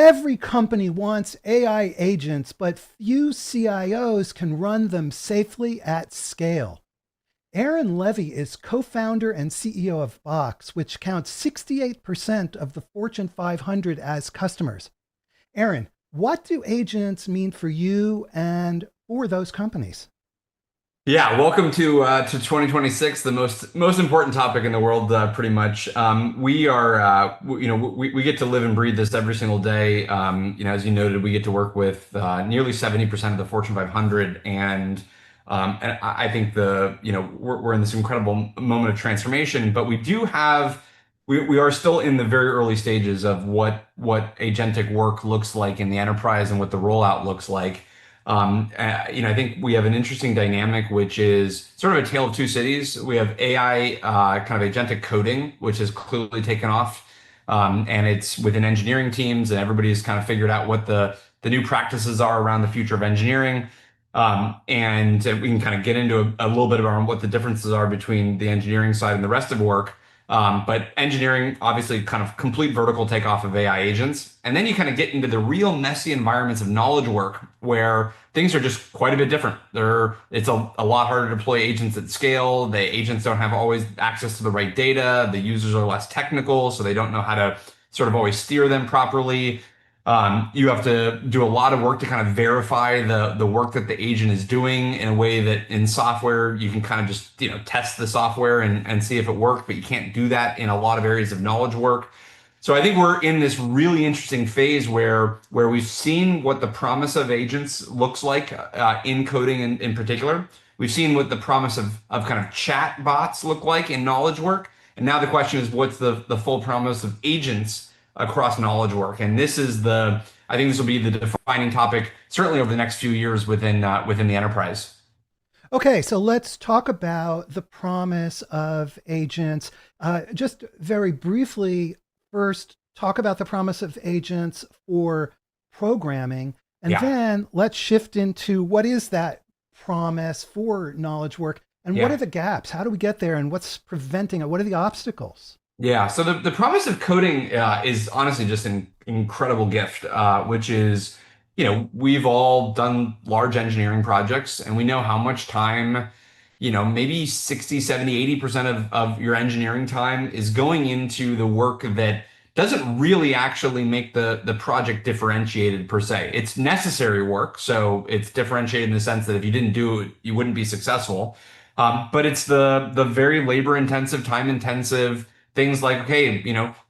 Every company wants AI agents, but few CIOs can run them safely at scale. Aaron Levie is co-founder and CEO of Box, which counts 68% of the Fortune 500 as customers. Aaron, what do agents mean for you and for those companies? Yeah, welcome to 2026, the most important topic in the world, pretty much. We are, we get to live and breathe this every single day. As you noted, we get to work with nearly 70% of the Fortune 500, and I think we're in this incredible moment of transformation. But we are still in the very early stages of what agentic work looks like in the enterprise and what the rollout looks like. I think we have an interesting dynamic, which is sort of a tale of two cities. We have AI, kind of agentic coding, which has clearly taken off, and it's within engineering teams, and everybody's kind of figured out what the new practices are around the future of engineering. And we can kind of get into a little bit about what the differences are between the engineering side and the rest of work. But engineering, obviously, kind of complete vertical takeoff of AI agents. And then you kind of get into the real messy environments of knowledge work where things are just quite a bit different. It's a lot harder to deploy agents at scale. The agents don't have always access to the right data. The users are less technical, so they don't know how to sort of always steer them properly. You have to do a lot of work to kind of verify the work that the agent is doing in a way that in software you can kind of just test the software and see if it worked, but you can't do that in a lot of areas of knowledge work. So I think we're in this really interesting phase where we've seen what the promise of agents looks like, in coding in particular. We've seen what the promise of kind of chat bots look like in knowledge work. And now the question is, what's the full promise of agents across knowledge work? And I think this will be the defining topic, certainly over the next few years within the enterprise. Okay, so let's talk about the promise of agents. Just very briefly, first, talk about the promise of agents for programming, and Yeah, then let's shift into what is that promise for knowledge work and what are yeah. the gaps? How do we get there and what's preventing it? What are the obstacles? Yeah, so the promise of coding is honestly just an incredible gift, which is, we've all done large engineering projects and we know how much time, maybe 60, 70, 80% of your engineering time is going into the work that doesn't really actually make the project differentiated per se. It's necessary work, so it's differentiated in the sense that if you didn't do it, you wouldn't be successful. But it's the very labor intensive, time intensive things like, okay,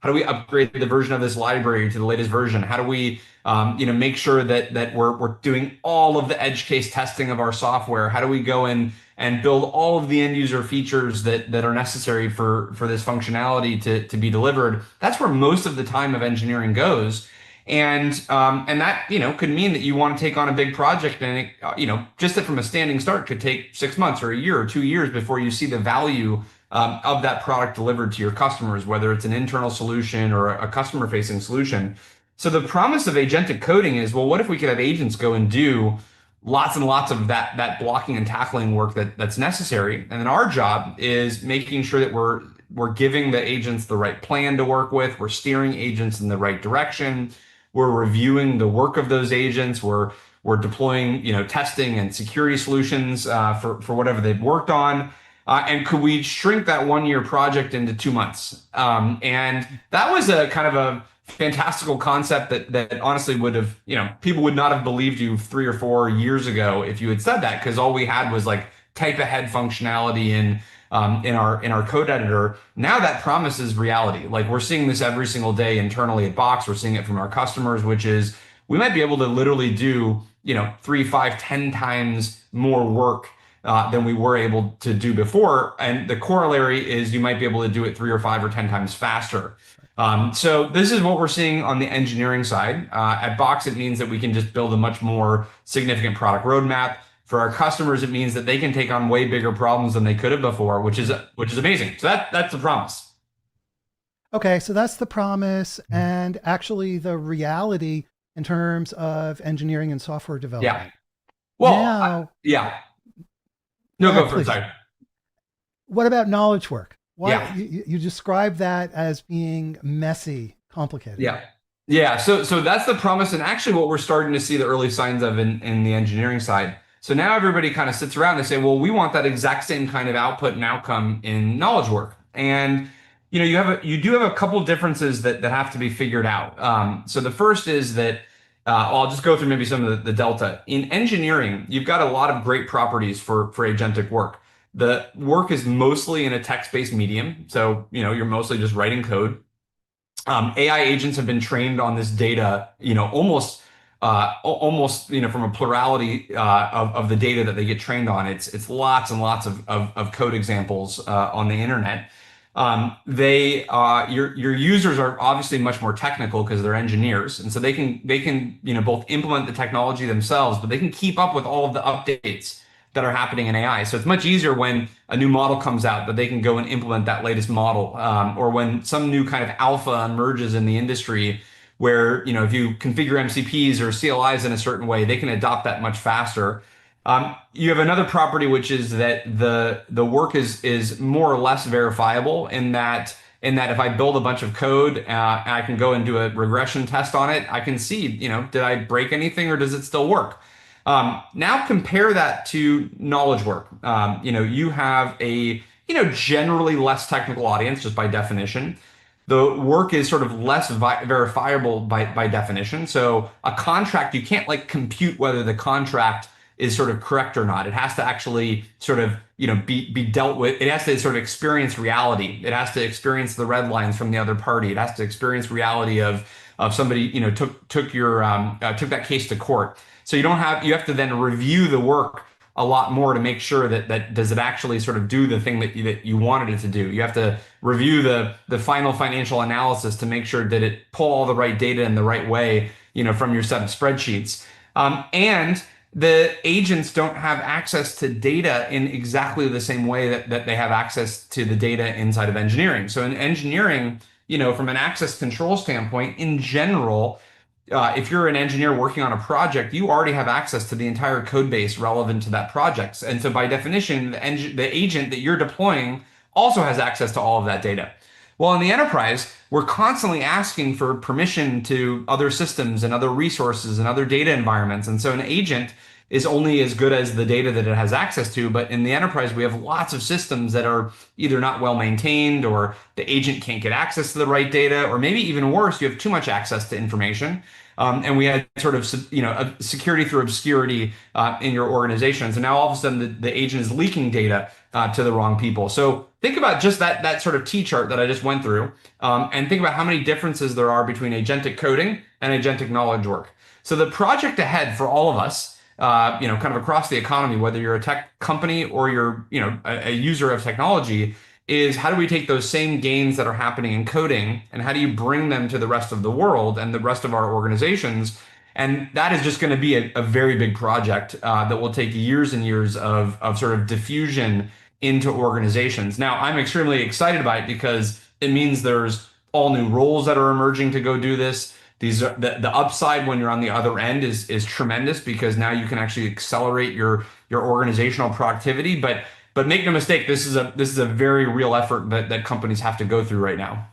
how do we upgrade the version of this library to the latest version? How do we, make sure that we're doing all of the edge case testing of our software? How do we go in and build all of the end user features that are necessary for this functionality to be delivered? That's where most of the time of engineering goes. And that, could mean that you want to take on a big project and it, just that from a standing start could take 6 months or a year or 2 years before you see the value of that product delivered to your customers, whether it's an internal solution or a customer facing solution. So the promise of agentic coding is, well, what if we could have agents go and do lots and lots of that blocking and tackling work that's necessary? And then our job is making sure that we're giving the agents the right plan to work with, we're steering agents in the right direction, we're reviewing the work of those agents, we're deploying, testing and security solutions for whatever they've worked on. And could we shrink that 1 year project into 2 months? And that was a kind of a fantastical concept that honestly would have, people would not have believed you 3 or 4 years ago if you had said that, because all we had was like type ahead functionality in our code editor. Now that promise is reality. Like we're seeing this every single day internally at Box. We're seeing it from our customers, which is we might be able to literally do, 3, 5, 10 times more work than we were able to do before. And the corollary is you might be able to do it 3 or 5 or 10 times faster. So this is what we're seeing on the engineering side. At Box, it means that we can just build a much more significant product roadmap. For our customers, it means that they can take on way bigger problems than they could have before, which is amazing. So that's the promise. Okay, so that's the promise and actually the reality in terms of engineering and software Yeah. development. Well, Now, yeah. go No, go ahead, for it. please. Sorry. What about knowledge work? Why Yeah. you describe that as being messy, complicated? Yeah. Yeah, so that's the promise, and actually what we're starting to see the early signs of in the engineering side. So now everybody kind of sits around and say, well, we want that exact same kind of output and outcome in knowledge work. And you do have a couple differences that have to be figured out. So the first is that I'll just go through maybe some of the delta. In engineering, you've got a lot of great properties for agentic work. The work is mostly in a text-based medium, so you're mostly just writing code. AI agents have been trained on this data, almost, from a plurality of the data that they get trained on. It's lots and lots of code examples on the internet. Your users are obviously much more technical because they're engineers, and so they can both implement the technology themselves, but they can keep up with all of the updates that are happening in AI. So it's much easier when a new model comes out that they can go and implement that latest model, or when some new kind of alpha emerges in the industry where, if you configure MCPs or CLIs in a certain way, they can adopt that much faster. You have another property, which is that the work is more or less verifiable in that if I build a bunch of code, I can go and do a regression test on it. I can see, did I break anything or does it still work? Now compare that to knowledge work. You have a generally less technical audience just by definition. The work is sort of less verifiable by definition. So a contract, you can't like compute whether the contract is sort of correct or not. It has to actually sort of be dealt with. It has to sort of experience reality. It has to experience the red lines from the other party. It has to experience reality of somebody took that case to court. So you have to then review the work a lot more to make sure that does it actually sort of do the thing that you wanted it to do. You have to review the final financial analysis to make sure that it pull all the right data in the right way, from your set of spreadsheets. And the agents don't have access to data in exactly the same way that they have access to the data inside of engineering. So in engineering, from an access control standpoint, in general, if you're an engineer working on a project, you already have access to the entire code base relevant to that project. And so by definition, the agent that you're deploying also has access to all of that data. Well, in the enterprise, we're constantly asking for permission to other systems and other resources and other data environments. And so an agent is only as good as the data that it has access to. But in the enterprise, we have lots of systems that are either not well maintained, or the agent can't get access to the right data, or maybe even worse, you have too much access to information. And we had sort of, a security through obscurity in your organization. So now all of a sudden the agent is leaking data to the wrong people. So think about just that sort of T chart that I just went through, and think about how many differences there are between agentic coding and agentic knowledge work. So the project ahead for all of us, kind of across the economy, whether you're a tech company or you're, a user of technology, is how do we take those same gains that are happening in coding and how do you bring them to the rest of the world and the rest of our organizations? And that is just going to be a very big project that will take years and years of sort of diffusion into organizations. Now, I'm extremely excited about it because it means there's all new roles that are emerging to go do this. These are the upside when you're on the other end is tremendous because now you can actually accelerate your organizational productivity. But make no mistake, this is a very real effort that companies have to go through right now.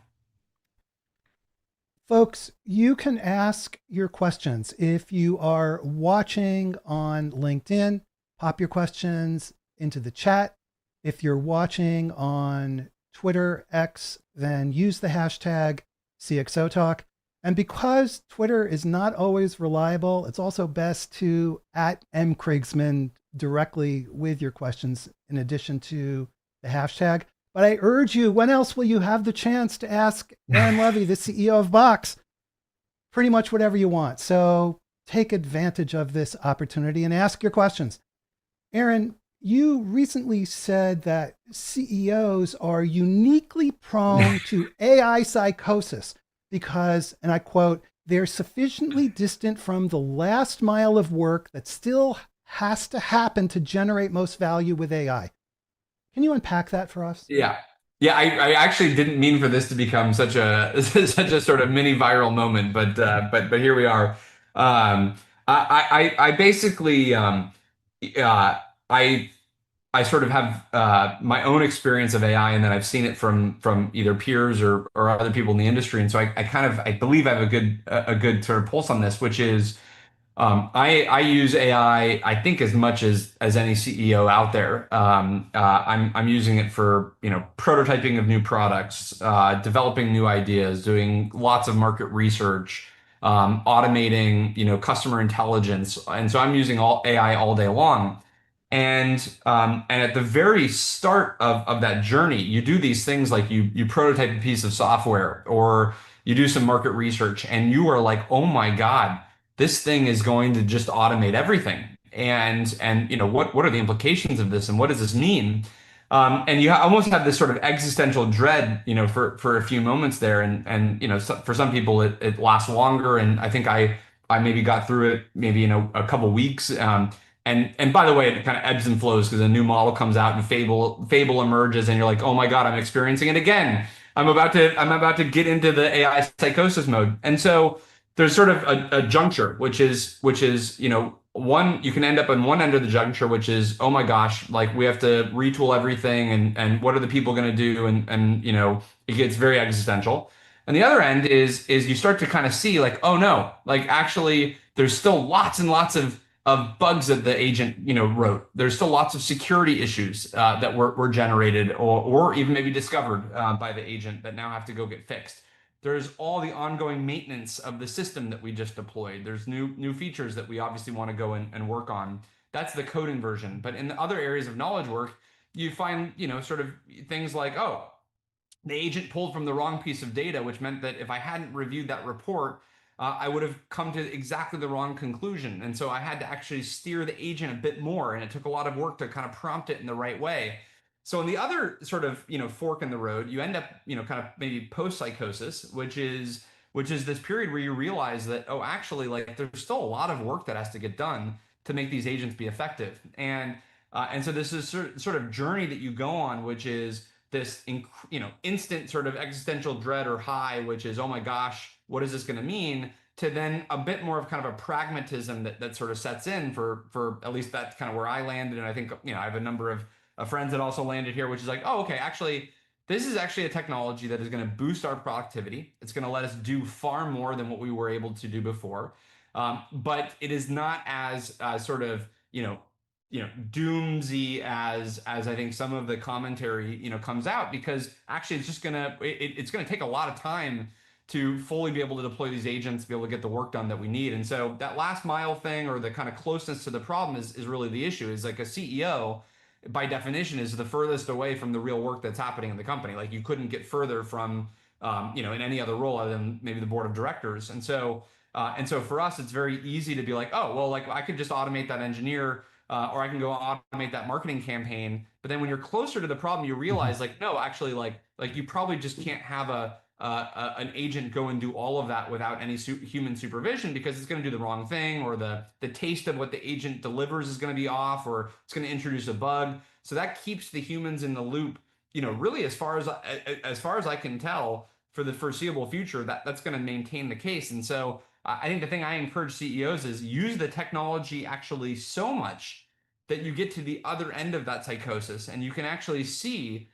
Folks, you can ask your questions. If you are watching on LinkedIn, pop your questions into the chat. If you're watching on Twitter, X, then use the hashtag CXOTalk. And because Twitter is not always reliable, it's also best to @mkriegsman directly with your questions in addition to the hashtag. But I urge you, when else will you have the chance to ask Aaron Levie, the CEO of Box, pretty much whatever you want? So take advantage of this opportunity and ask your questions. Aaron, you recently said that CEOs are uniquely prone to AI psychosis because, and I quote, they're sufficiently distant from the last mile of work that still has to happen to generate most value with AI. Can you unpack that for us? Yeah. Yeah, I actually didn't mean for this to become such a such a sort of mini viral moment, but here we are. I basically I I sort of have my own experience of AI, and then I've seen it from either peers or other people in the industry, and so I kind of I believe I have a good sort of pulse on this, which is I use AI, I think, as much as any CEO out there. I'm using it for, prototyping of new products, developing new ideas, doing lots of market research, automating, customer intelligence. And so I'm using all AI all day long. And at the very start of that journey, you do these things like you prototype a piece of software or you do some market research, and you are like, oh my God, this thing is going to just automate everything. And what are the implications of this, and what does this mean? And you almost have this sort of existential dread, for a few moments there. And for some people it lasts longer. And I think I maybe got through it maybe in a couple weeks. And by the way, it kind of ebbs and flows because a new model comes out and Fable emerges, and you're like, oh my God, I'm experiencing it again. I'm about to get into the AI psychosis mode. And so there's sort of a juncture, which is one, you can end up on one end of the juncture, which is, oh my gosh, like we have to retool everything, and what are the people going to do, and it gets very existential. And the other end is you start to kind of see like, oh no, like actually there's still lots and lots of bugs that the agent wrote. There's still lots of security issues that were generated or even maybe discovered by the agent that now have to go get fixed. There's all the ongoing maintenance of the system that we just deployed. There's new features that we obviously want to go and work on. That's the coding version. But in the other areas of knowledge work, you find sort of things like, oh, the agent pulled from the wrong piece of data, which meant that if I hadn't reviewed that report, I would have come to exactly the wrong conclusion. And so I had to actually steer the agent a bit more, and it took a lot of work to kind of prompt it in the right way. So in the other sort of fork in the road, you end up kind of maybe post psychosis, which is this period where you realize that, oh, actually, like there's still a lot of work that has to get done to make these agents be effective. And so this is sort of journey that you go on, which is this instant sort of existential dread or high, which is, oh my gosh, what is this going to mean, to then a bit more of kind of a pragmatism that sort of sets in for at least that's kind of where I landed. And I think I have a number of friends that also landed here, which is like, oh, okay, actually this is actually a technology that is going to boost our productivity. It's going to let us do far more than what we were able to do before. But it is not as sort of doomsy as I think some of the commentary comes out, because actually it's gonna take a lot of time to fully be able to deploy these agents, be able to get the work done that we need. And so that last mile thing, or the kind of closeness to the problem, is really the issue. Is like a CEO by definition is the furthest away from the real work that's happening in the company. Like you couldn't get further from in any other role other than maybe the board of directors. And so for us, it's very easy to be like, oh, well, like I could just automate that engineer, or I can go automate that marketing campaign. But then when you're closer to the problem, you realize like, no, actually, like you probably just can't have an agent go and do all of that without any human supervision, because it's going to do the wrong thing, or the taste of what the agent delivers is going to be off, or it's going to introduce a bug. So that keeps the humans in the loop, really as far as I can tell, for the foreseeable future. That's going to maintain the case. And so I think the thing I encourage CEOs is use the technology actually so much that you get to the other end of that psychosis, and you can actually see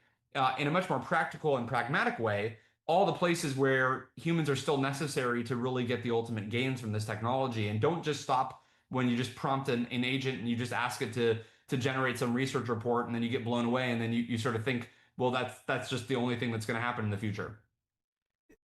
in a much more practical and pragmatic way all the places where humans are still necessary to really get the ultimate gains from this technology. And don't just stop when you just prompt an agent and you just ask it to generate some research report, and then you get blown away, and then you sort of think, well, that's just the only thing that's going to happen in the future.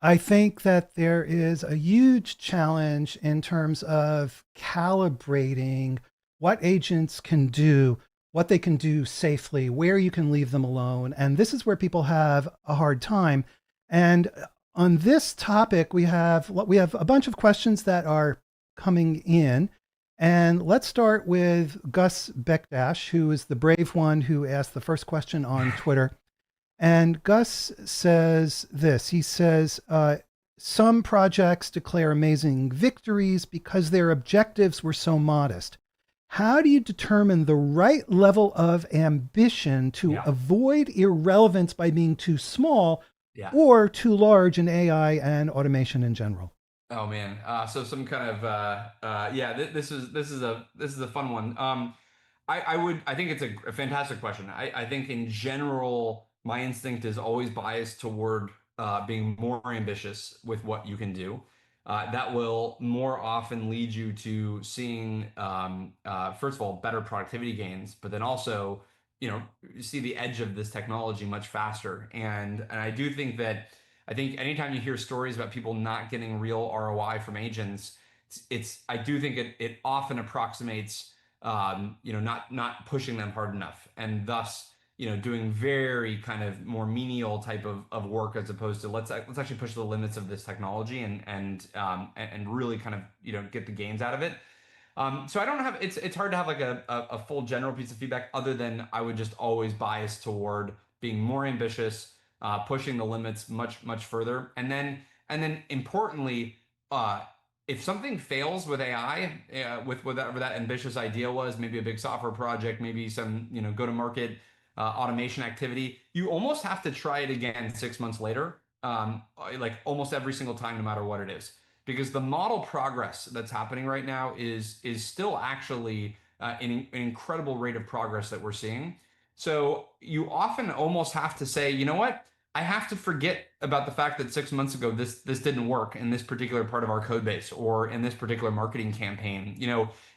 I think that there is a huge challenge in terms of calibrating what agents can do, what they can do safely, where you can leave them alone. And this is where people have a hard time. And on this topic, we have a bunch of questions that are coming in. And let's start with Gus Bekdash, who is the brave one who asked the first question on Twitter. And Gus says this. He says, some projects declare amazing victories because their objectives were so modest. How do you determine the right level of ambition to Yeah. avoid irrelevance by being too small Yeah. or too large in AI and automation in general? Oh man. So some kind of yeah. This is a fun one. I think it's a fantastic question. I think in general, my instinct is always biased toward being more ambitious with what you can do. That will more often lead you to seeing, first of all, better productivity gains, but then also, you see the edge of this technology much faster. And I do think that I think anytime you hear stories about people not getting real ROI from agents, I do think it often approximates not pushing them hard enough, and thus, doing very kind of more menial type of work as opposed to let's actually push the limits of this technology and really kind of get the gains out of it. So I don't have it's hard to have like a full general piece of feedback other than I would just always bias toward being more ambitious, pushing the limits much further, and then importantly, uh, if something fails with AI, with whatever that ambitious idea was, maybe a big software project, maybe some go to market automation activity, you almost have to try it again 6 months later, like almost every single time, no matter what it is, because the model progress that's happening right now is still actually an incredible rate of progress that we're seeing. So you often almost have to say, you know what? I have to forget about the fact that 6 months ago this didn't work in this particular part of our code base or in this particular marketing campaign.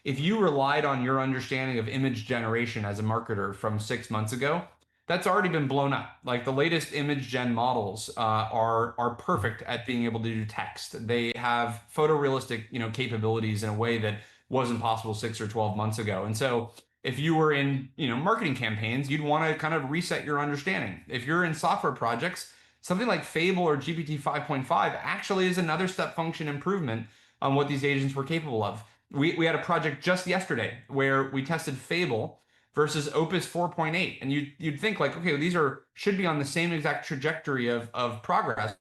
If you relied on your understanding of image generation as a marketer from 6 months ago, that's already been blown up. Like the latest image gen models are perfect at being able to do text. They have photorealistic capabilities in a way that wasn't possible 6 or 12 months ago. And so if you were in marketing campaigns, you'd want to kind of reset your understanding. If you're in software projects, something like Fable or GPT 5.5 actually is another step function improvement on what these agents were capable of. We had a project just yesterday where we tested Fable versus Opus 4.8, and you'd think like, okay, well, these should be on the same exact trajectory of progress.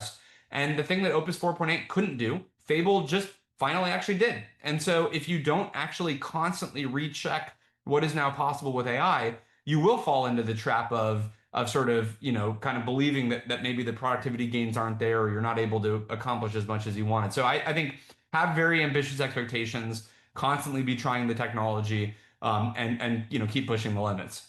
And the thing that Opus 4.8 couldn't do, Fable just finally actually did. And so if you don't actually constantly recheck what is now possible with AI, you will fall into the trap of sort of kind of believing that maybe the productivity gains aren't there, or you're not able to accomplish as much as you wanted. So I think have very ambitious expectations, constantly be trying the technology, and keep pushing the limits.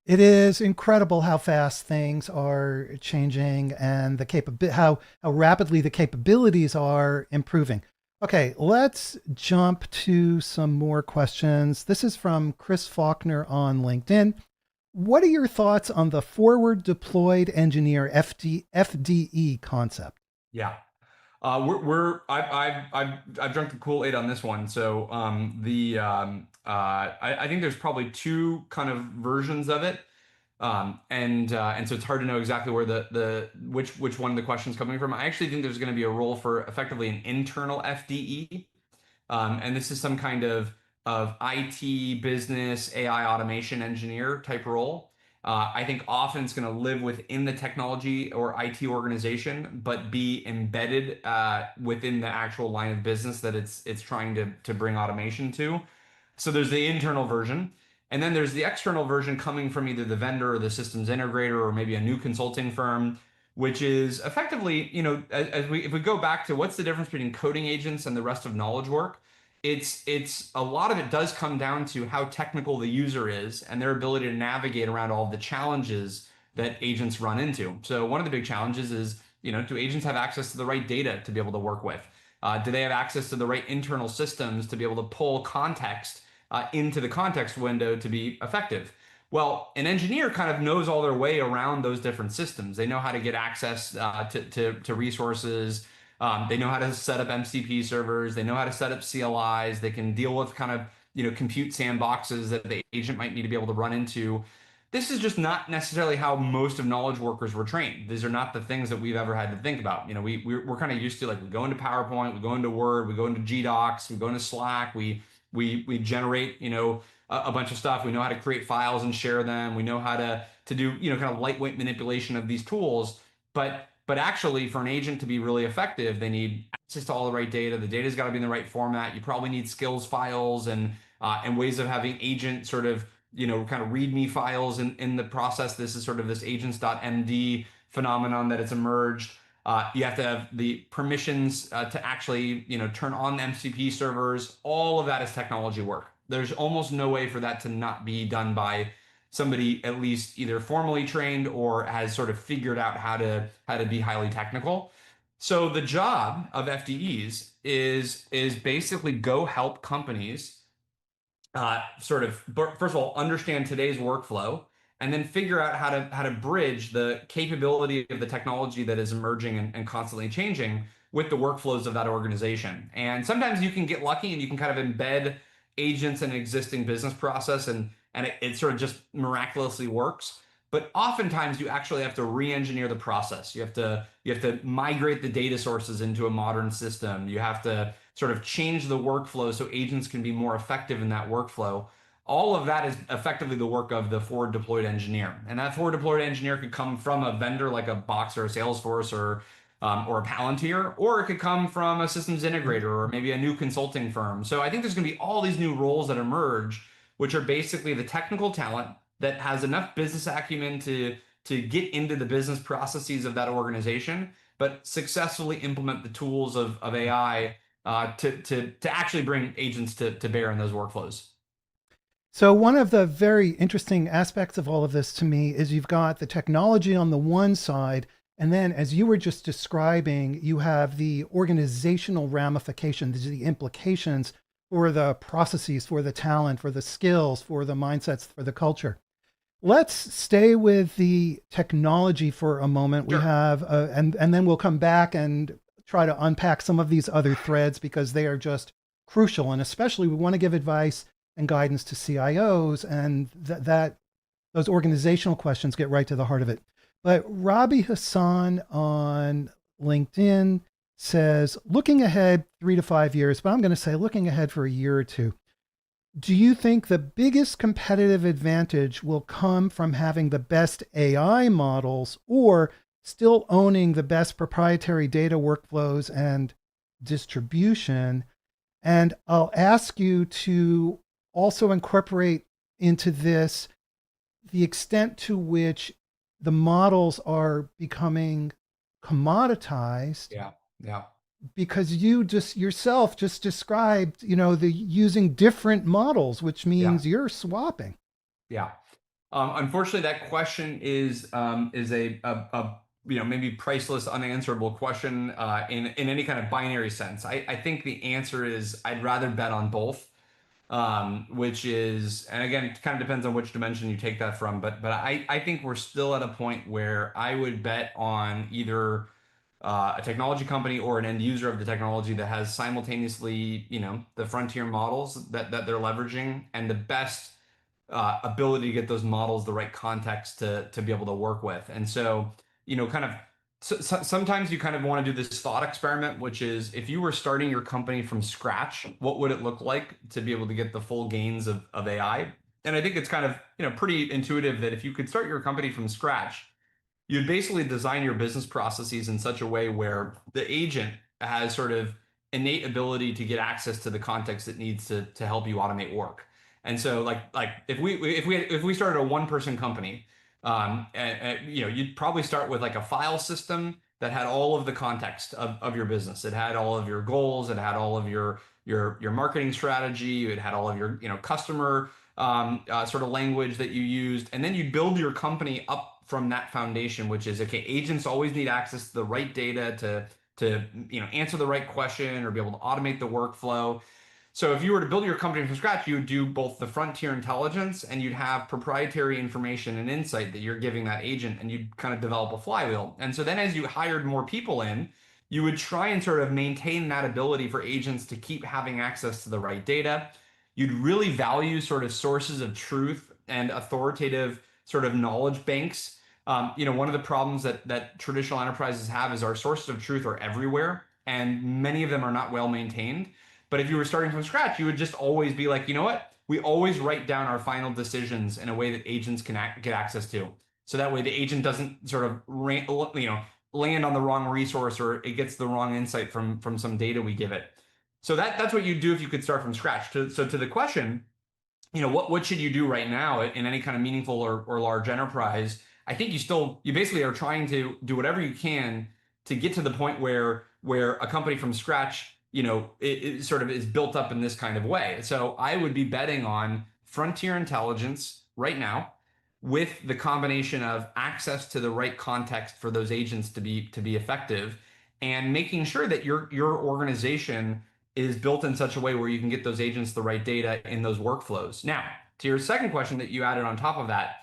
It is incredible how fast things are changing and how rapidly the capabilities are improving. Okay, let's jump to some more questions. This is from Chris Faulkner on LinkedIn. What are your thoughts on the forward deployed engineer FDE concept? Yeah. I've drunk the Kool-Aid on this one. So I think there's probably two kind of versions of it. And so it's hard to know exactly where the which one the question's coming from. I actually think there's going to be a role for effectively an internal FDE, and this is some kind of IT business AI automation engineer type role. I think often it's going to live within the technology or IT organization, but be embedded within the actual line of business that it's trying to bring automation to. So there's the internal version. And then there's the external version coming from either the vendor or the systems integrator or maybe a new consulting firm, which is effectively, if we go back to what's the difference between coding agents and the rest of knowledge work, it's a lot of it does come down to how technical the user is and their ability to navigate around all of the challenges that agents run into. So one of the big challenges is, do agents have access to the right data to be able to work with? Do they have access to the right internal systems to be able to pull context into the context window to be effective? Well, an engineer kind of knows all their way around those different systems. They know how to get access to resources. They know how to set up MCP servers. They know how to set up CLIs. They can deal with kind of compute sandboxes that the agent might need to be able to run into. This is just not necessarily how most of knowledge workers were trained. These are not the things that we've ever had to think about. We're kind of used to, like, we go into PowerPoint, we go into Word, we go into GDocs, we go into Slack, we generate a bunch of stuff. We know how to create files and share them. We know how to do kind of lightweight manipulation of these tools. But actually, for an agent to be really effective, they need access to all the right data. The data's got to be in the right format. You probably need skills files and ways of having agent sort of kind of README files in the process. This is sort of this agents.md phenomenon that has emerged. You have to have the permissions to actually turn on the MCP servers. All of that is technology work. There's almost no way for that to not be done by somebody at least either formally trained or has sort of figured out how to be highly technical. So the job of FDEs is basically go help companies sort of first of all understand today's workflow and then figure out how to bridge the capability of the technology that is emerging and constantly changing with the workflows of that organization. And sometimes you can get lucky and you can kind of embed agents in an existing business process and it sort of just miraculously works. But oftentimes you actually have to re-engineer the process. You have to migrate the data sources into a modern system. You have to sort of change the workflow so agents can be more effective in that workflow. All of that is effectively the work of the forward deployed engineer. And that forward deployed engineer could come from a vendor like a Box or a Salesforce or a Palantir, or it could come from a systems integrator or maybe a new consulting firm. So I think there's going to be all these new roles that emerge, which are basically the technical talent that has enough business acumen to get into the business processes of that organization, but successfully implement the tools of AI to actually bring agents to bear in those workflows. So, one of the very interesting aspects of all of this to me is you've got the technology on the one side, and then, as you were just describing, you have the organizational ramifications, the implications for the processes, for the talent, for the skills, for the mindsets, for the culture. Let's stay with the technology for a moment. We Sure. have, and then we'll come back and try to unpack some of these other threads because they are just crucial. And especially, we want to give advice and guidance to CIOs, and that those organizational questions get right to the heart of it. But Robbie Hassan on LinkedIn says, looking ahead 3 to 5 years, but I'm going to say looking ahead for a year or two. Do you think the biggest competitive advantage will come from having the best AI models or still owning the best proprietary data workflows and distribution? And I'll ask you to also incorporate into this the extent to which the models are becoming commoditized, Yeah. Yeah. because you just yourself just described, the using different models, which Yeah. means you're swapping. Yeah. Unfortunately, that question is a maybe priceless, unanswerable question in any kind of binary sense. I think the answer is I'd rather bet on both, which is, and again, it kind of depends on which dimension you take that from. But I think we're still at a point where I would bet on either a technology company or an end user of the technology that has simultaneously, the frontier models that they're leveraging and the best ability to get those models the right context to be able to work with. And so, kind of sometimes you kind of want to do this thought experiment, which is if you were starting your company from scratch, what would it look like to be able to get the full gains of AI? And I think it's kind of, pretty intuitive that if you could start your company from scratch, you'd basically design your business processes in such a way where the agent has sort of innate ability to get access to the context it needs to help you automate work. And so like if we started a one person company, you'd probably start with like a file system that had all of the context of your business. It had all of your goals, it had all of your marketing strategy, it had all of your customer sort of language that you used, and then you build your company up from that foundation, which is okay. Agents always need access to the right data to answer the right question or be able to automate the workflow. So if you were to build your company from scratch, you would do both the frontier intelligence and you'd have proprietary information and insight that you're giving that agent, and you'd kind of develop a flywheel. And so then as you hired more people in, you would try and sort of maintain that ability for agents to keep having access to the right data. You'd really value sort of sources of truth and authoritative sort of knowledge banks. One of the problems that traditional enterprises have is our sources of truth are everywhere, and many of them are not well maintained. But if you were starting from scratch, you would just always be like, you know what? We always write down our final decisions in a way that agents can get access to. So that way the agent doesn't sort of land on the wrong resource or it gets the wrong insight from some data we give it. So that's what you do if you could start from scratch. So to the question, what should you do right now in any kind of meaningful or large enterprise? I think you basically are trying to do whatever you can to get to the point where a company from scratch it sort of is built up in this kind of way. So I would be betting on frontier intelligence right now with the combination of access to the right context for those agents to be effective, and making sure that your organization is built in such a way where you can get those agents the right data in those workflows. Now, to your second question that you added on top of that,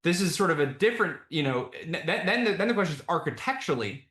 this is sort of a different, then the question is architecturally,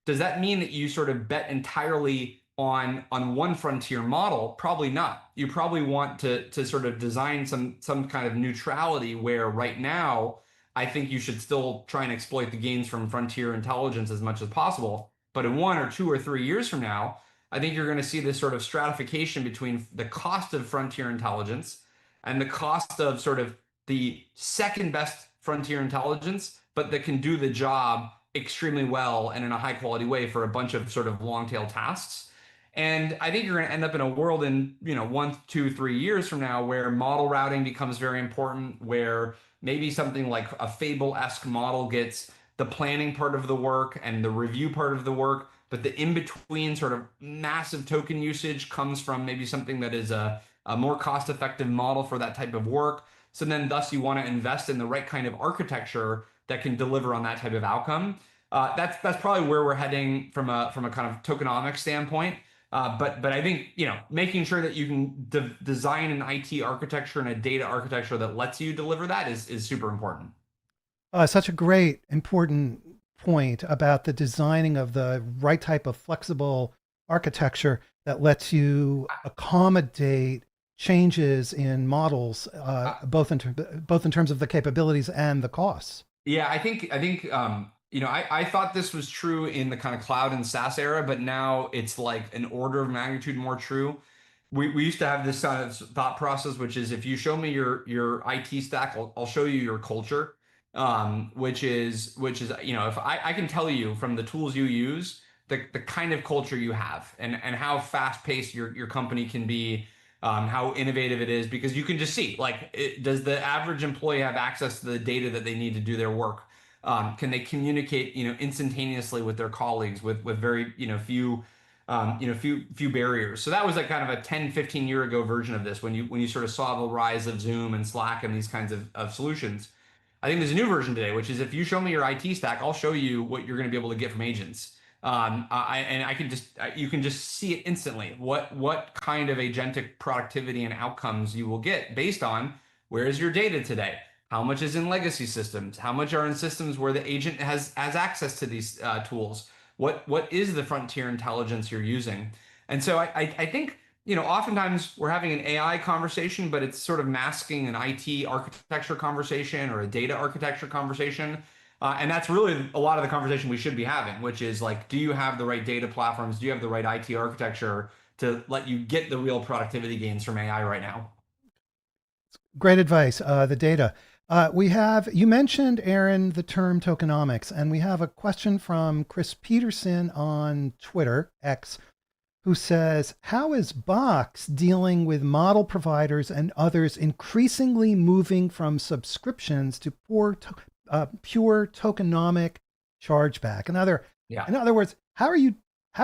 does that mean that you sort of bet entirely on one frontier model? Probably not. You probably want to sort of design some kind of neutrality where right now I think you should still try and exploit the gains from frontier intelligence as much as possible. But in 1 or 2 or 3 years from now, I think you're going to see this sort of stratification between the cost of frontier intelligence and the cost of sort of the second best frontier intelligence, but that can do the job extremely well and in a high quality way for a bunch of sort of long tail tasks. And I think you're going to end up in a world in 1, 2, 3 years from now where model routing becomes very important, where maybe something like a Fable-esque model gets the planning part of the work and the review part of the work, but the in-between sort of massive token usage comes from maybe something that is a more cost-effective model for that type of work. So then, thus, you want to invest in the right kind of architecture that can deliver on that type of outcome. That's probably where we're heading from a kind of tokenomics standpoint. But I think making sure that you can design an IT architecture and a data architecture that lets you deliver that is super important. Such a great, important point about the designing of the right type of flexible architecture that lets you accommodate changes in models, both in terms of the capabilities and the costs. Yeah, I thought this was true in the kind of cloud and SaaS era, but now it's like an order of magnitude more true. We used to have this kind of thought process, which is if you show me your IT stack, I'll show you your culture. Which is if I can tell you from the tools you use the kind of culture you have and how fast paced your company can be, how innovative it is, because you can just see like does the average employee have access to the data that they need to do their work? Can they communicate instantaneously with their colleagues with very few barriers? So that was like kind of a 10, 15 year ago version of this when you sort of saw the rise of Zoom and Slack and these kinds of solutions. I think there's a new version today, which is if you show me your IT stack, I'll show you what you're going to be able to get from agents. You can just see it instantly. What kind of agentic productivity and outcomes you will get based on where is your data today? How much is in legacy systems? How much are in systems where the agent has access to these tools? What is the frontier intelligence you're using? And so I think oftentimes we're having an AI conversation, but it's sort of masking an IT architecture conversation or a data architecture conversation. And that's really a lot of the conversation we should be having, which is like, do you have the right data platforms? Do you have the right IT architecture to let you get the real productivity gains from AI right now? Great advice. The data. You mentioned, Aaron, the term tokenomics, and we have a question from Chris Peterson on Twitter, X, who says, how is Box dealing with model providers and others increasingly moving from subscriptions to pure tokenomic chargeback? Yeah. In other words, how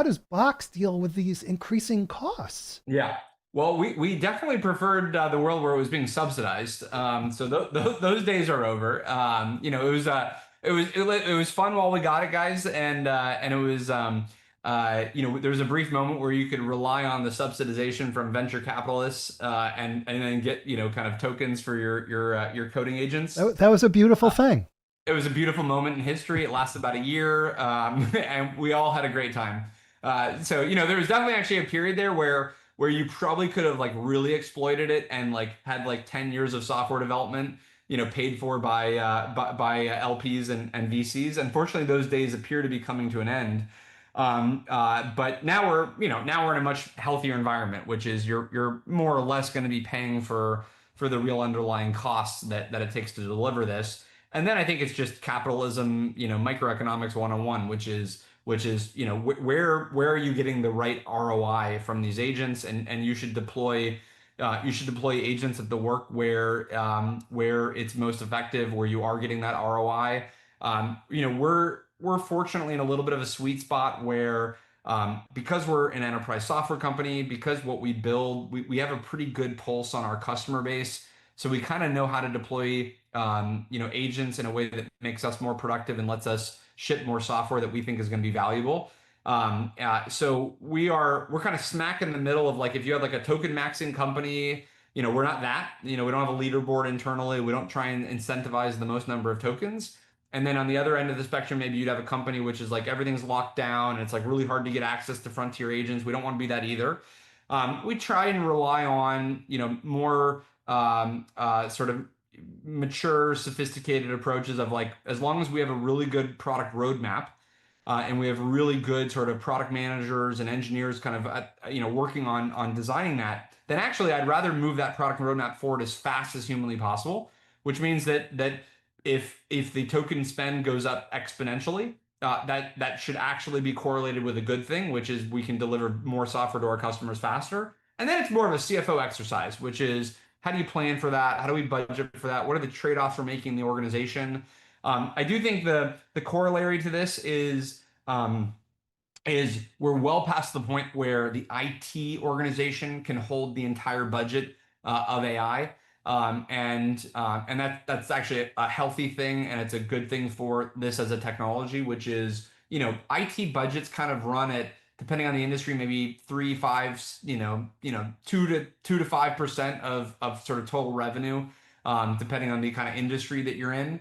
does Box deal with these increasing costs? Yeah. Well, we definitely preferred the world where it was being subsidized. So those days are over. It was fun while we got it, guys, and it was there was a brief moment where you could rely on the subsidization from venture capitalists, and then get kind of tokens for your coding agents. That was a beautiful thing. It was a beautiful moment in history. It lasted about a year, and we all had a great time. So there was definitely actually a period there where you probably could have like really exploited it and like had like 10 years of software development, paid for by LPs and VCs. Unfortunately, those days appear to be coming to an end. But now we're in a much healthier environment, which is you're more or less going to be paying for the real underlying costs that it takes to deliver this. And then I think it's just capitalism, microeconomics 101, which is where are you getting the right ROI from these agents, and you should deploy agents at the work where it's most effective, where you are getting that ROI. We're fortunately in a little bit of a sweet spot where Because we're an enterprise software company, because what we build, we have a pretty good pulse on our customer base. So we kind of know how to deploy, agents in a way that makes us more productive and lets us ship more software that we think is going to be valuable. So we're kind of smack in the middle of like if you have like a token maxing company, we're not that. We don't have a leaderboard internally. We don't try and incentivize the most number of tokens. And then on the other end of the spectrum, maybe you'd have a company which is like everything's locked down and it's like really hard to get access to frontier agents. We don't want to be that either. We try and rely on, more sort of mature, sophisticated approaches of like, as long as we have a really good product roadmap, and we have really good sort of product managers and engineers kind of working on designing that, then actually I'd rather move that product roadmap forward as fast as humanly possible, which means that if the token spend goes up exponentially, that should actually be correlated with a good thing, which is we can deliver more software to our customers faster. And then it's more of a CFO exercise, which is how do you plan for that? How do we budget for that? What are the trade-offs we're making in the organization? I do think the corollary to this is we're well past the point where the IT organization can hold the entire budget of AI. And that's actually a healthy thing, and it's a good thing for this as a technology, which is, IT budgets kind of run at, depending on the industry, maybe 3, 5, 2 to 5% of sort of total revenue, depending on the kind of industry that you're in.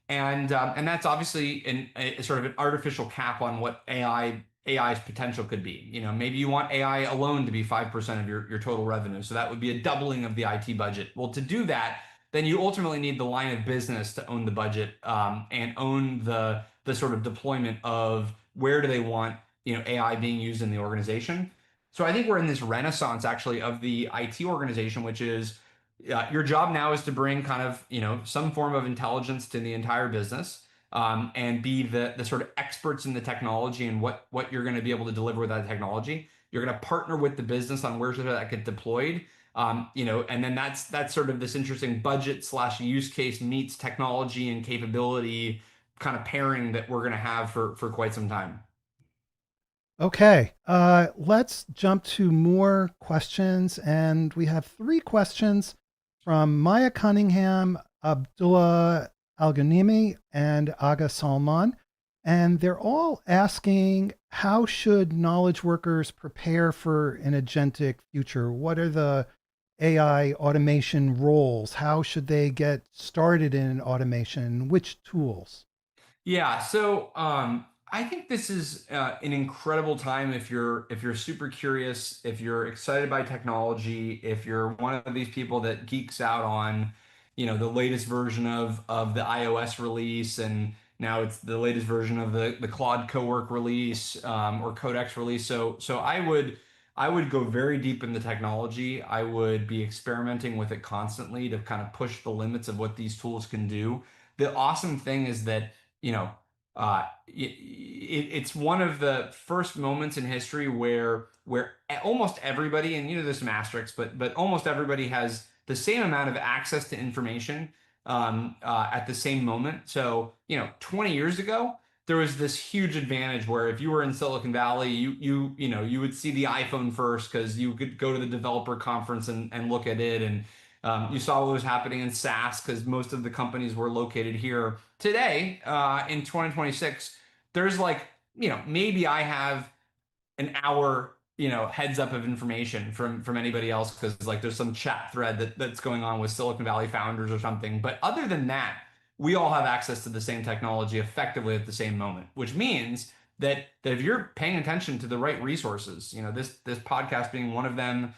And that's obviously a sort of an artificial cap on what AI's potential could be. Maybe you want AI alone to be 5% of your total revenue. So that would be a doubling of the IT budget. Well, to do that, then you ultimately need the line of business to own the budget, and own the sort of deployment of where do they want, AI being used in the organization. So I think we're in this renaissance actually of the IT organization, which is your job now is to bring kind of, some form of intelligence to the entire business, and be the sort of experts in the technology and what you're going to be able to deliver with that technology. You're going to partner with the business on where that get deployed. And then that's sort of this interesting budget slash use case meets technology and capability kind of pairing that we're going to have for quite some time. Okay, let's jump to more questions. And we have three questions from Maya Cunningham, Abdullah Al-Ghanimi, and Aga Salman. And they're all asking, how should knowledge workers prepare for an agentic future? What are the AI automation roles? How should they get started in automation? Which tools? Yeah, so I think this is an incredible time if you're super curious, if you're excited by technology, if you're one of these people that geeks out on, the latest version of the iOS release, and now it's the latest version of the Claude Cowork release, or Codex release. So I would go very deep in the technology. I would be experimenting with it constantly to kind of push the limits of what these tools can do. The awesome thing is that it's one of the first moments in history where almost everybody, and there's some asterisks, but almost everybody has the same amount of access to information, at the same moment. So 20 years ago, there was this huge advantage where if you were in Silicon Valley, you would see the iPhone first because you could go to the developer conference and look at it, and you saw what was happening in SaaS because most of the companies were located here. Today, in 2026, there's like, maybe I have an hour, heads up of information from anybody else because like there's some chat thread that's going on with Silicon Valley founders or something. But other than that, we all have access to the same technology effectively at the same moment, which means that if you're paying attention to the right resources, this podcast being one of them,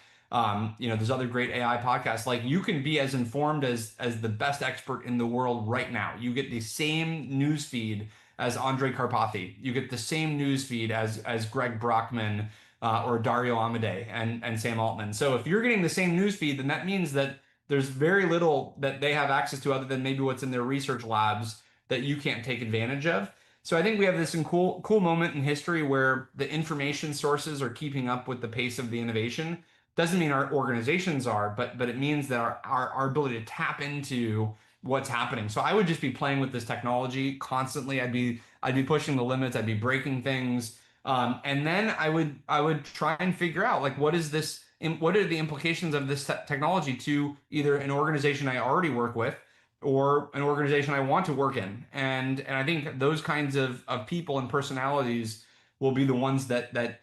there's other great AI podcasts. Like you can be as informed as the best expert in the world right now. You get the same news feed as Andre Karpathy. You get the same news feed as Greg Brockman, or Dario Amodei and Sam Altman. So if you're getting the same news feed, then that means that there's very little that they have access to other than maybe what's in their research labs that you can't take advantage of. So I think we have this cool moment in history where the information sources are keeping up with the pace of the innovation. Doesn't mean our organizations are, but it means that our ability to tap into what's happening. So I would just be playing with this technology constantly. I'd be pushing the limits. I'd be breaking things. And then I would try and figure out like what are the implications of this technology to either an organization I already work with or an organization I want to work in. And I think those kinds of people and personalities will be the ones that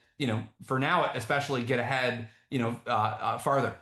for now especially get ahead farther.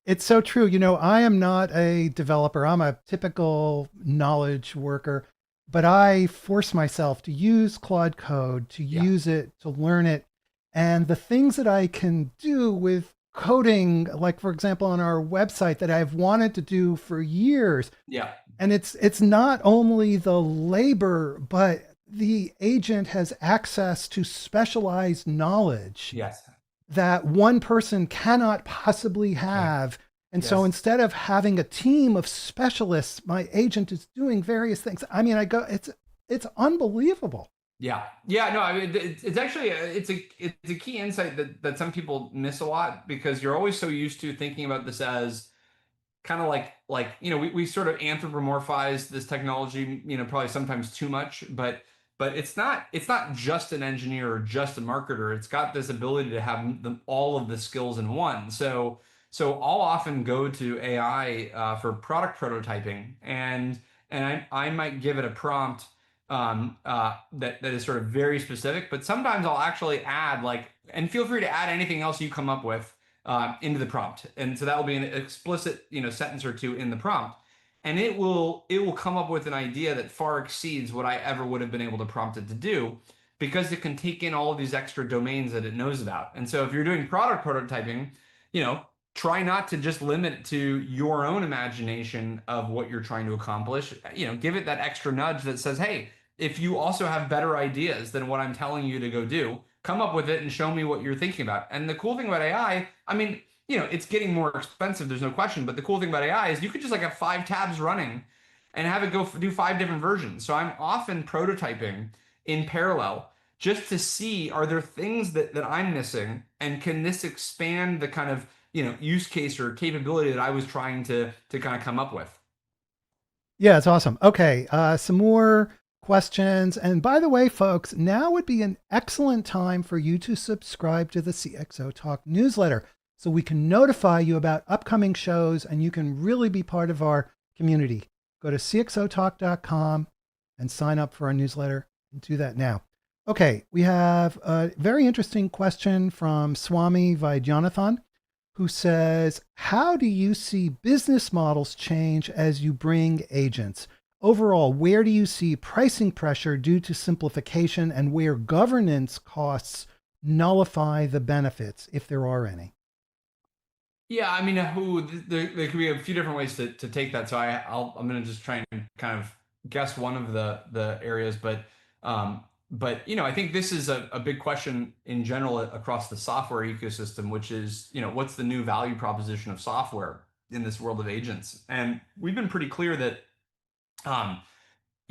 It's so true. I am not a developer. I'm a typical knowledge worker, but I force myself to use Claude Code, to Yeah, use it, to learn it. And the things that I can do with coding, like for example, on our website that I've wanted to do for years. yeah, And it's not only the labor, but the agent has access to specialized knowledge yes, that one person cannot possibly have. And so yes. instead of having a team of specialists, my agent is doing various things. I mean, it's unbelievable. Yeah, yeah, no, I mean it's actually it's a key insight that some people miss a lot because you're always so used to thinking about this as kind of like we sort of anthropomorphize this technology probably sometimes too much, but it's not just an engineer or just a marketer. It's got this ability to have all of the skills in one. So I'll often go to AI for product prototyping, and I might give it a prompt that is sort of very specific, but sometimes I'll actually add and feel free to add anything else you come up with into the prompt. And so that will be an explicit, sentence or two in the prompt. And it will come up with an idea that far exceeds what I ever would have been able to prompt it to do because it can take in all of these extra domains that it knows about. And so if you're doing product prototyping, you know, try not to just limit it to your own imagination of what you're trying to accomplish. Give it that extra nudge that says, "Hey, if you also have better ideas than what I'm telling you to go do, come up with it and show me what you're thinking about." And the cool thing about I mean, it's getting more expensive, there's no question, but the cool thing about AI is you could just have 5 tabs running and have it go do 5 different versions. So I'm often prototyping in parallel just to see are there things that I'm missing and can this expand the kind of use case or capability that I was trying to kind of come up with. Yeah, it's awesome. Okay, some more questions. And by the way, folks, now would be an excellent time for you to subscribe to the CXO Talk newsletter so we can notify you about upcoming shows and you can really be part of our community. Go to CXOTalk.com and sign up for our newsletter and do that now. Okay, we have a very interesting question from Swami Vaidyanathan, who says, how do you see business models change as you bring agents? Overall, where do you see pricing pressure due to simplification and where governance costs nullify the benefits, if there are any? Yeah, I mean, there could be a few different ways to take that. So I'm going to just try and kind of guess one of the areas, but I think this is a big question in general across the software ecosystem, which is what's the new value proposition of software in this world of agents? And we've been pretty clear that um,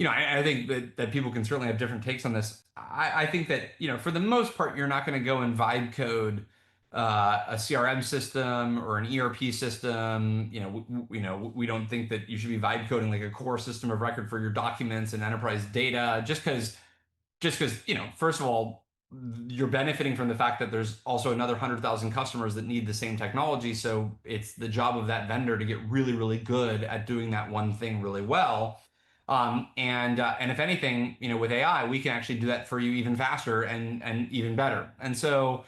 I think that people can certainly have different takes on this. I think that, for the most part, you're not going to go and vibe code a CRM system or an ERP system. We don't think that you should be vibe coding like a core system of record for your documents and enterprise data just because first of all you're benefiting from the fact that there's also another 100,000 customers that need the same technology, so it's the job of that vendor to get really really good at doing that one thing really well. And if anything, with AI we can actually do that for you even faster and even better. And so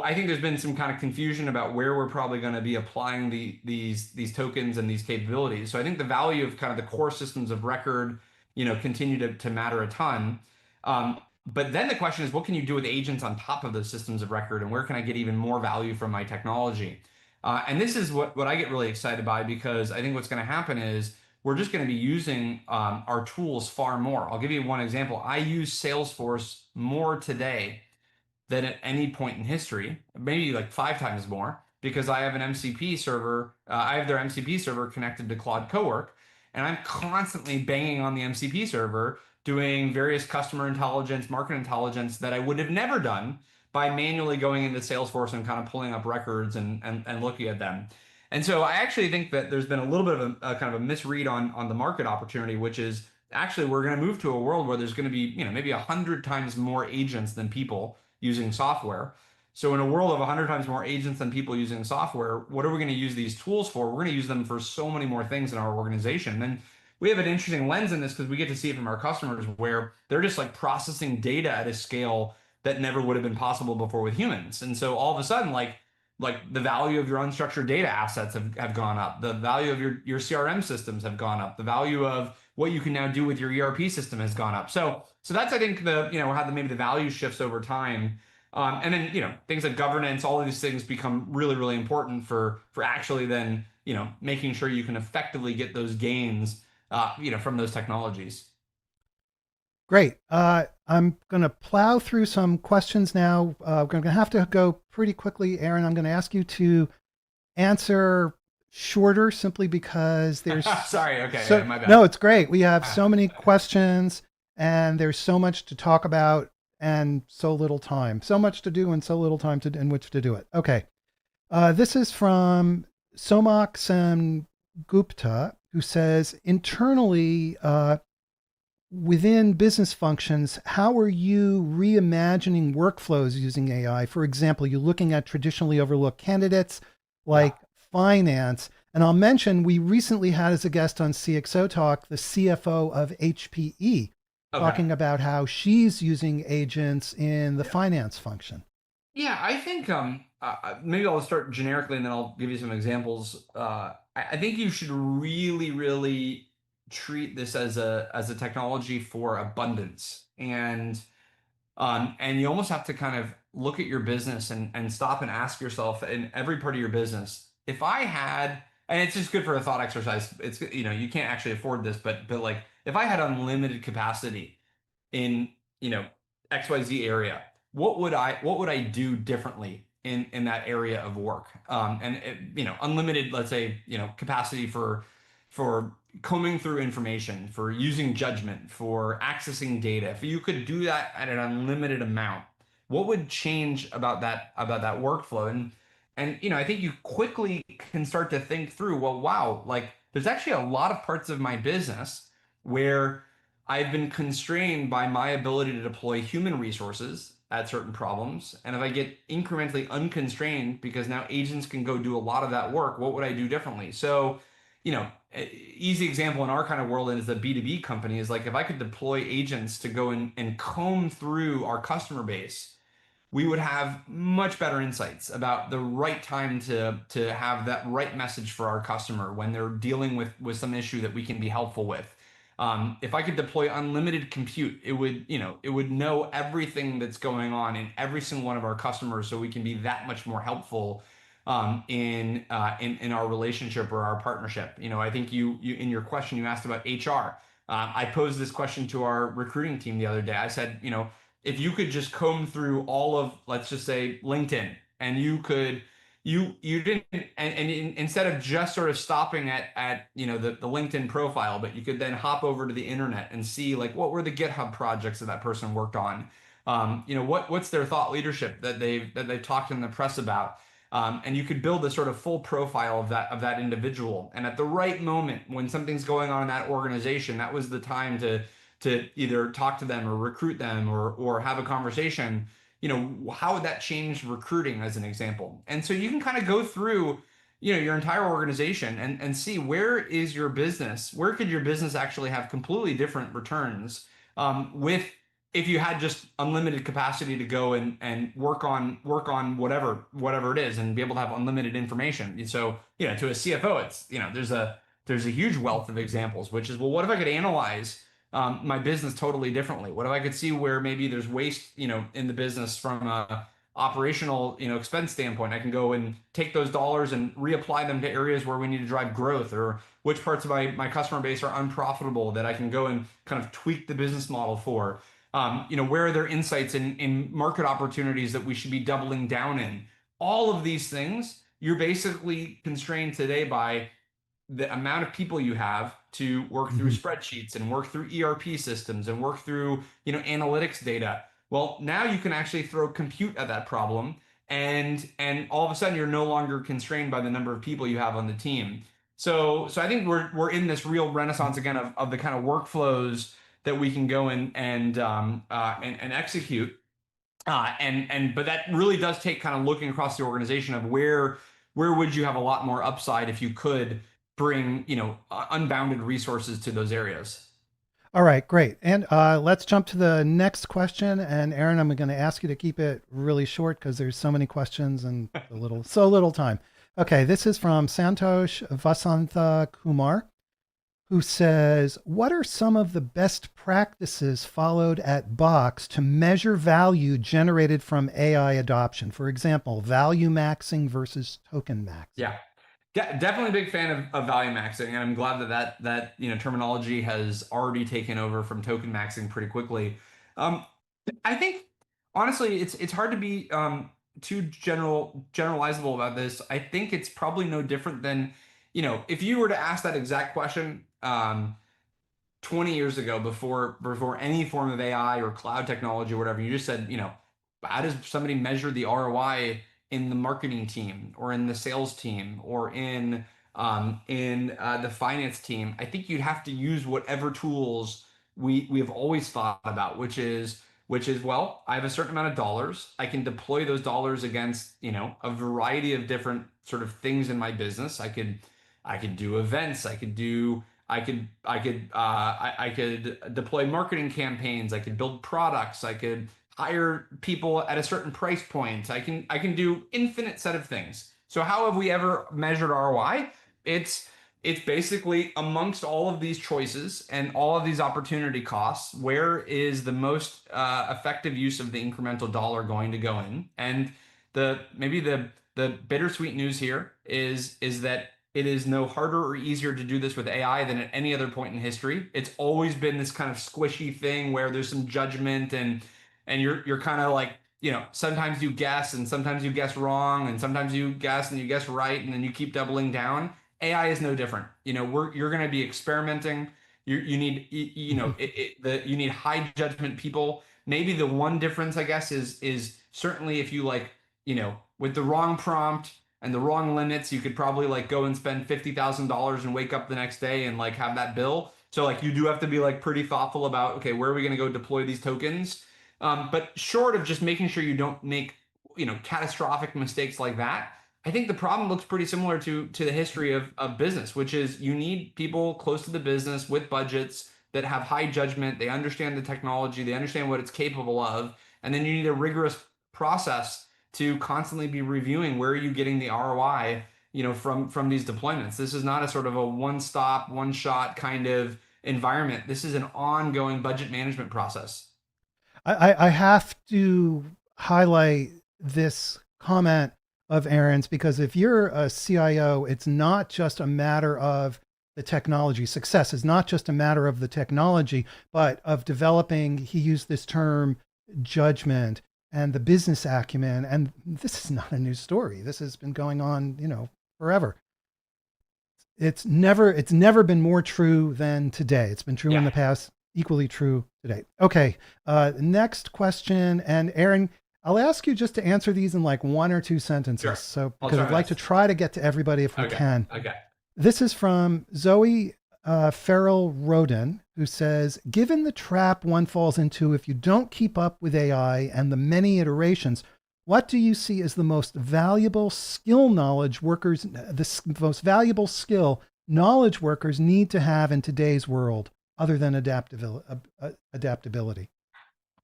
I think there's been some kind of confusion about where we're probably going to be applying these tokens and these capabilities. So I think the value of kind of the core systems of record continue to matter a ton. But then the question is, what can you do with agents on top of those systems of record, and where can I get even more value from my technology? And this is what I get really excited by, because I think what's going to happen is we're just going to be using our tools far more. I'll give you one example. I use Salesforce more today than at any point in history, maybe like 5 times more, because I have an MCP server. I have their MCP server connected to Claude Cowork, and I'm constantly banging on the MCP server doing various customer intelligence, market intelligence that I would have never done by manually going into Salesforce and kind of pulling up records and looking at them. And so I actually think that there's been a little bit of a kind of a misread on the market opportunity, which is actually we're going to move to a world where there's going to be, maybe 100 times more agents than people using software. So in a world of 100 times more agents than people using software, what are we going to use these tools for? We're going to use them for so many more things in our organization. And we have an interesting lens in this because we get to see it from our customers where they're just like processing data at a scale that never would have been possible before with humans. And so all of a sudden, like the value of your unstructured data assets have gone up. The value of your CRM systems have gone up. The value of what you can now do with your ERP system has gone up. So that's, I think, how maybe the value shifts over time. And then, things like governance, all of these things become really, really important for actually then, making sure you can effectively get those gains, from those technologies. Great. I'm going to plow through some questions now. We're going to have to go pretty quickly, Aaron. I'm going to ask you to answer shorter simply because there's Sorry. Okay. so Yeah, my bad. no, it's great. We have so many questions and there's so much to talk about and so little time. So much to do and so little time in which to do it. Okay. This is from Somak Sen Gupta, who says internally, within business functions, how are you reimagining workflows using AI? For example, you're looking at traditionally overlooked candidates Yeah. like finance. And I'll mention we recently had as a guest on CXOTalk the CFO of HPE Okay. talking about how she's using agents in the Yeah. finance function. Yeah, I think maybe I'll start generically and then I'll give you some examples. I think you should really, really treat this as a technology for abundance. And you almost have to kind of look at your business and stop and ask yourself in every part of your business, if I had, and it's just good for a thought exercise. It's, you can't actually afford this, but like if I had unlimited capacity in, you know, XYZ area, what would I do differently in that area of work? And unlimited, let's say, capacity for combing through information, for using judgment, for accessing data. If you could do that at an unlimited amount, what would change about that workflow? And I think you quickly can start to think through, well, wow, like there's actually a lot of parts of my business where I've been constrained by my ability to deploy human resources at certain problems. And if I get incrementally unconstrained because now agents can go do a lot of that work, what would I do differently? So, easy example in our kind of world is the B2B company is like if I could deploy agents to go and comb through our customer base, we would have much better insights about the right time to have that right message for our customer when they're dealing with some issue that we can be helpful with. If I could deploy unlimited compute, it would know everything that's going on in every single one of our customers, so we can be that much more helpful in our relationship or our partnership. I think you in your question you asked about HR. I posed this question to our recruiting team the other day. I said, if you could just comb through all of, let's just say, LinkedIn, and you didn't, instead of just sort of stopping at the LinkedIn profile, but you could then hop over to the internet and see like what were the GitHub projects that person worked on. What's their thought leadership that they've talked in the press about. And you could build a sort of full profile of that individual. And at the right moment, when something's going on in that organization, that was the time to either talk to them or recruit them or have a conversation. How would that change recruiting as an example? And so you can kind of go through, your entire organization and see where is your business, where could your business actually have completely different returns with if you had just unlimited capacity to go and work on whatever it is and be able to have unlimited information. And so, to a CFO, it's, there's a huge wealth of examples, which is, well, what if I could analyze my business totally differently? What if I could see where maybe there's waste, in the business from a operational, expense standpoint? I can go and take those dollars and reapply them to areas where we need to drive growth, or which parts of my customer base are unprofitable that I can go and kind of tweak the business model for. Where are there insights in market opportunities that we should be doubling down in? All of these things, you're basically constrained today by the amount of people you have to work through Mhm. spreadsheets and work through ERP systems and work through, analytics data. Well, now you can actually throw compute at that problem, and all of a sudden you're no longer constrained by the number of people you have on the team. So I think we're in this real renaissance again of the kind of workflows that we can go in and execute. But that really does take kind of looking across the organization of where would you have a lot more upside if you could bring, unbounded resources to those areas. All right, great. And let's jump to the next question. And Aaron, I'm going to ask you to keep it really short because there's so many questions and so little time. Okay, this is from Santosh Vasantha Kumar, who says, "What are some of the best practices followed at Box to measure value generated from AI adoption? For example, value maxing versus token maxing." Yeah. Definitely a big fan of value maxing, and I'm glad that terminology has already taken over from token maxing pretty quickly. Um, I think honestly, it's hard to be too generalizable about this. I think it's probably no different than if you were to ask that exact question 20 years ago before any form of AI or cloud technology or whatever, you just said, how does somebody measure the ROI in the marketing team or in the sales team or in the finance team? I think you'd have to use whatever tools we have always thought about, which is well, I have a certain amount of dollars. I can deploy those dollars against, a variety of different sort of things in my business. I could do events. I could deploy marketing campaigns. I could build products. I could hire people at a certain price point. I can do infinite set of things. So how have we ever measured ROI? It's basically amongst all of these choices and all of these opportunity costs, where is the most effective use of the incremental dollar going to go in? And maybe the bittersweet news here is that it is no harder or easier to do this with AI than at any other point in history. It's always been this kind of squishy thing where there's some judgment and you're kind of like, sometimes you guess and sometimes you guess wrong and sometimes you guess and you guess right and then you keep doubling down. AI is no different. You're going to be experimenting. You need you need high judgment people. Maybe the one difference, I guess, is certainly if you like, with the wrong prompt and the wrong limits, you could probably like go and spend $50,000 and wake up the next day and like have that bill. So like you do have to be like pretty thoughtful about, okay, where are we going to go deploy these tokens? But short of just making sure you don't make catastrophic mistakes like that, I think the problem looks pretty similar to the history of business, which is you need people close to the business with budgets that have high judgment. They understand the technology, they understand what it's capable of, and then you need a rigorous process to constantly be reviewing where are you getting the ROI, from these deployments. This is not a sort of a one stop, one shot kind of environment. This is an ongoing budget management process. I have to highlight this comment of Aaron's because if you're a CIO, it's not just a matter of the technology. Success is not just a matter of the technology, but of developing, he used this term, judgment and the business acumen. And this is not a new story. This has been going on, forever. It's never been more true than today. It's been true in Yeah, the past, equally true today. Okay, next question. And Aaron, I'll ask you just to answer these in like one or two sentences. sure. So, I'll because try I'd my like to best. try to get to everybody if we Okay. can. Okay. This is from Zoe Farrell Roden, who says, "Given the trap one falls into if you don't keep up with AI and the many iterations, what do you see as the most valuable skill knowledge workers, most valuable skill knowledge workers need to have in today's world, other than adaptability?"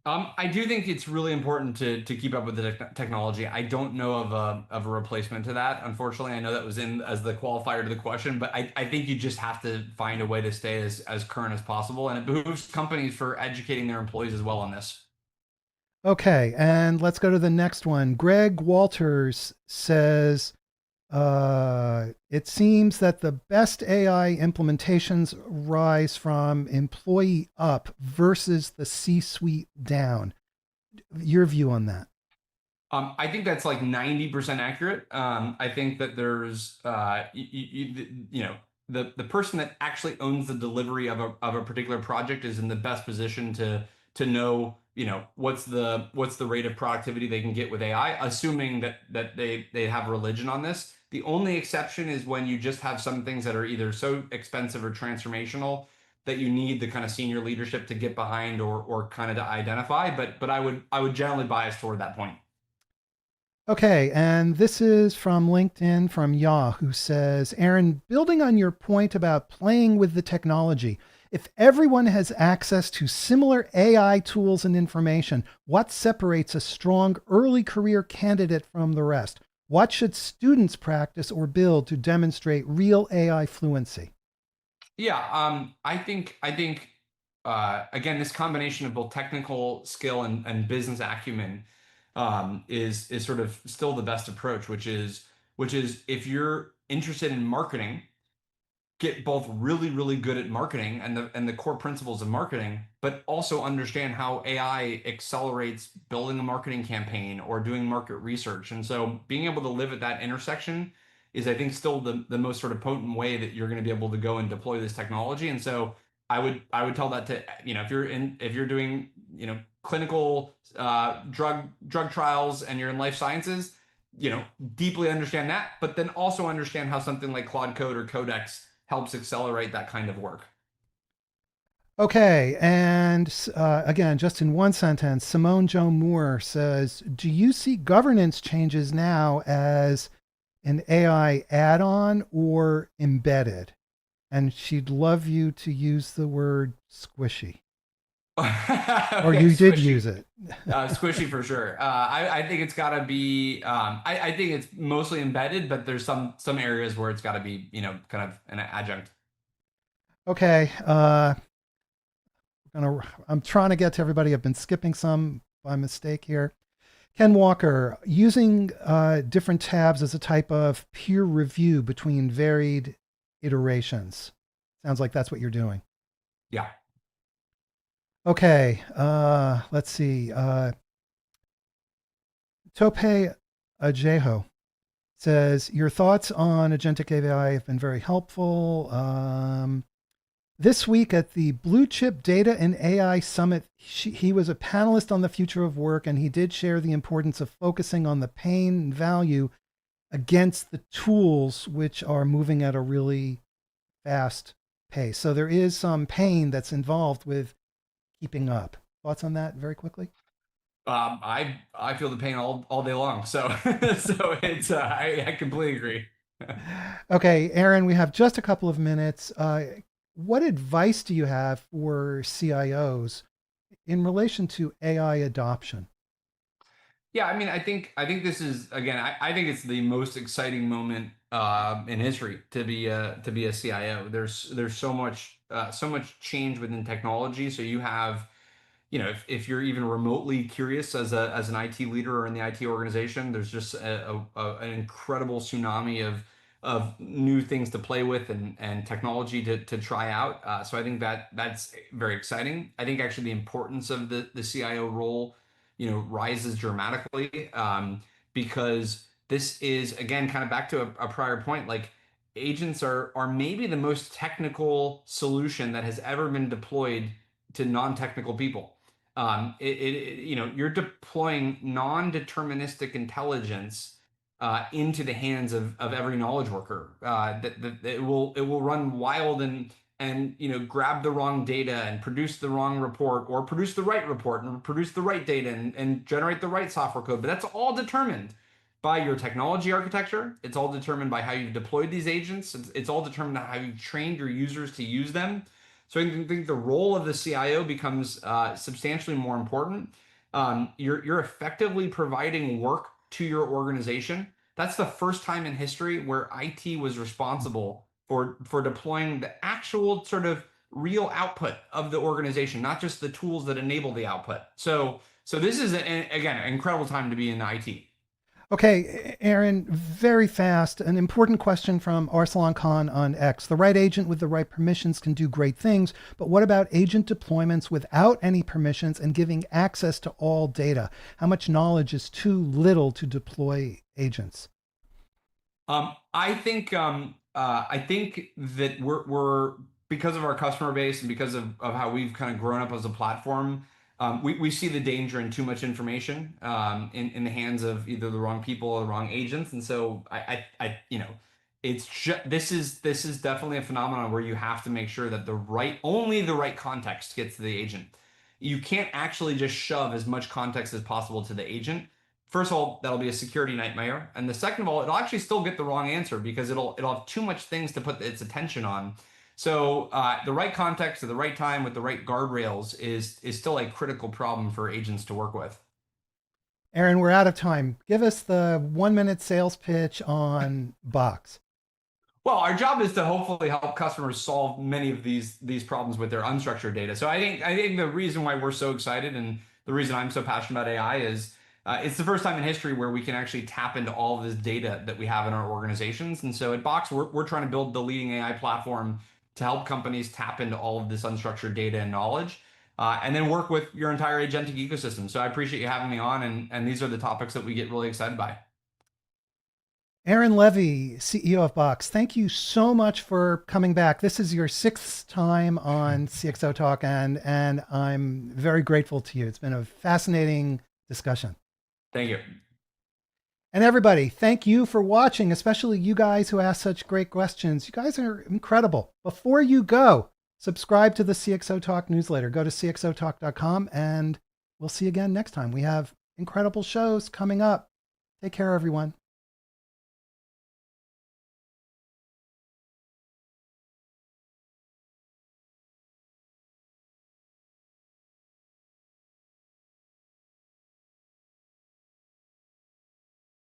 I do think it's really important to keep up with the technology. I don't know of a replacement to that. Unfortunately, I know that was in as the qualifier to the question, but I think you just have to find a way to stay as current as possible, and it behooves companies for educating their employees as well on this. Okay, and let's go to the next one. Greg Walters says, "It seems that the best AI implementations rise from employee up versus the C-suite down." Your view on that? I think that's like 90% accurate. I think that there's, the person that actually owns the delivery of a particular project is in the best position to know, what's the rate of productivity they can get with AI, assuming that they have religion on this. The only exception is when you just have some things that are either so expensive or transformational that you need the kind of senior leadership to get behind or kind of to identify. But I would generally bias toward that point. Okay, and this is from LinkedIn from Yah, who says, Aaron, building on your point about playing with the technology, if everyone has access to similar AI tools and information, what separates a strong early career candidate from the rest? What should students practice or build to demonstrate real AI fluency? Yeah, I think again, this combination of both technical skill and business acumen is sort of still the best approach, which is if you're interested in marketing, get both really, really good at marketing and the core principles of marketing, but also understand how AI accelerates building a marketing campaign or doing market research. And so being able to live at that intersection is, I think, still the most sort of potent way that you're going to be able to go and deploy this technology. And so I would tell that to, if you're doing, clinical drug trials and you're in life sciences, you know, deeply understand that, but then also understand how something like Claude Code or Codex helps accelerate that kind of work. Okay, and again, just in one sentence, Simone Joe Moore says, do you see governance changes now as an AI add on or embedded? And she'd love you to use the word squishy, or Okay, you did squishy. use it. Squishy for sure. I think it's got to be. I think it's mostly embedded, but there's some areas where it's got to be, kind of an adjunct. Okay, I'm trying to get to everybody. I've been skipping some by mistake here. Ken Walker, using different tabs as a type of peer review between varied iterations. Sounds like that's what you're doing. Yeah. Okay, let's see. Tope Ajeho says, your thoughts on agentic AI have been very helpful. This week at the Blue Chip Data and AI Summit, he was a panelist on the future of work, and he did share the importance of focusing on the pain and value against the tools which are moving at a really fast pace. So there is some pain that's involved with keeping up. Thoughts on that very quickly? I feel the pain all day long. So so it's I completely agree. Okay, Aaron, we have just a couple of minutes. What advice do you have for CIOs in relation to AI adoption? Yeah, I mean, I think this is, again, I think it's the most exciting moment in history to be a CIO. There's so much change within technology. So you have, if you're even remotely curious as an IT leader or in the IT organization, there's just an incredible tsunami of new things to play with and technology to try out. So I think that's very exciting. I think actually the importance of the CIO role, rises dramatically, because this is, again, kind of back to a prior point. Like, agents are maybe the most technical solution that has ever been deployed to non-technical people. You're deploying non-deterministic intelligence into the hands of every knowledge worker. That it will run wild and grab the wrong data and produce the wrong report, or produce the right report and produce the right data and generate the right software code. But that's all determined by your technology architecture. It's all determined by how you've deployed these agents. It's all determined by how you trained your users to use them. So I think the role of the CIO becomes substantially more important. You're effectively providing work to your organization. That's the first time in history where IT was responsible for deploying the actual sort of real output of the organization, not just the tools that enable the output. So this is, again, an incredible time to be in IT. Okay, Aaron, very fast. An important question from Arsalan Khan on X. The right agent with the right permissions can do great things, but what about agent deployments without any permissions and giving access to all data? How much knowledge is too little to deploy agents? I think that we're because of our customer base and because of how we've kind of grown up as a platform. we see the danger in too much information in the hands of either the wrong people or the wrong agents. And so this is definitely a phenomenon where you have to make sure that only the right context gets to the agent. You can't actually just shove as much context as possible to the agent. First of all, that'll be a security nightmare, and the second of all, it'll actually still get the wrong answer because it'll have too much things to put its attention on. So the right context at the right time with the right guardrails is still a critical problem for agents to work with. Aaron, we're out of time. Give us the 1 minute sales pitch on Box. Well, our job is to hopefully help customers solve many of these problems with their unstructured data. So I think the reason why we're so excited and the reason I'm so passionate about AI is it's the first time in history where we can actually tap into all of this data that we have in our organizations. And so at Box, we're trying to build the leading AI platform to help companies tap into all of this unstructured data and knowledge, and then work with your entire agentic ecosystem. So I appreciate you having me on, and these are the topics that we get really excited by. Aaron Levie, CEO of Box, thank you so much for coming back. This is your 6th time on CXOTalk, and I'm very grateful to you. It's been a fascinating discussion. Thank you. And everybody, thank you for watching, especially you guys who asked such great questions. You guys are incredible. Before you go, subscribe to the CXOTalk newsletter. Go to cxotalk.com, and we'll see you again next time. We have incredible shows coming up. Take care, everyone.